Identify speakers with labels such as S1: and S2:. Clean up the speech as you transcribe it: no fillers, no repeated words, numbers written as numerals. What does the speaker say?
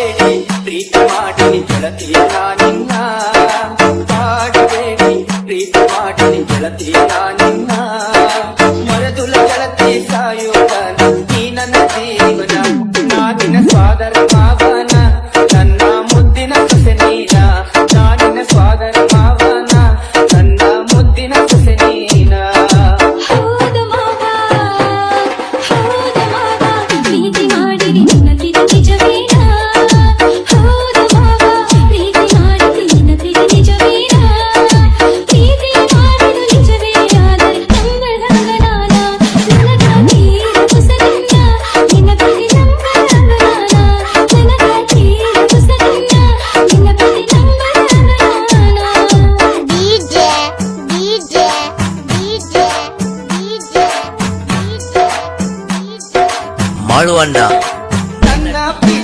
S1: ಕಾಡಬೇಡಿ ಪ್ರೀತಿ ಮಾಡಿನಿ ಗೆಳತಿಯ ನಿನ್ನ ಕಾಡಬೇಡಿ ಪ್ರೀತಿ ಮಾಡಿನಿ ಗೆಳತಿಯ ನಿನ್ನ ಮರೆದುಲ ಗೆಳತಿ ಸಾಯುವ ನೀ ನನ್ನ ಜೀವನ ನಾನಿನ ಸ್ವಾದರ ಮಾವನ ನನ್ನ ಮುದ್ದಿನ ಸೊಸೆ ನೀನ ನಾನಿನ ಸ್ವಾದರ ಮಾವನ ನನ್ನ ಮುದ್ದಿನ ಸೊಸೆ ನೀನ
S2: ಹೌದ ಮಾವ ಪ್ರೀತಿ ಮಾಡಿರಿ ನನ್ನ ಪ್ರೀತಿ ನಿಜವೇನ ಹೌದ ಮಾವ ಪ್ರೀತಿ ಮಾಡಿರಿ ನನ್ನ ಪ್ರೀತಿ ನಿಜವೇನ ಪ್ರೀತಿ ಮಾಡಿದ ನಿಜವೇ ಆದರೆ ನಂಬರಂಗನಾನ ನನಗಾಗಿ ಕುಸಲನ್ನ ನಿನ್ನ ಪ್ರೀತಿ ನಂಬರಂಗನಾನ ನನಗಾಗಿ ಕುಸಲನ್ನ ನಿನ್ನ ಪ್ರೀತಿ ನಂಬರಂಗನಾನ
S3: ಮಾಳುವಣ್ಣ
S1: ನನ್ನ ಪ್ರೀತಿ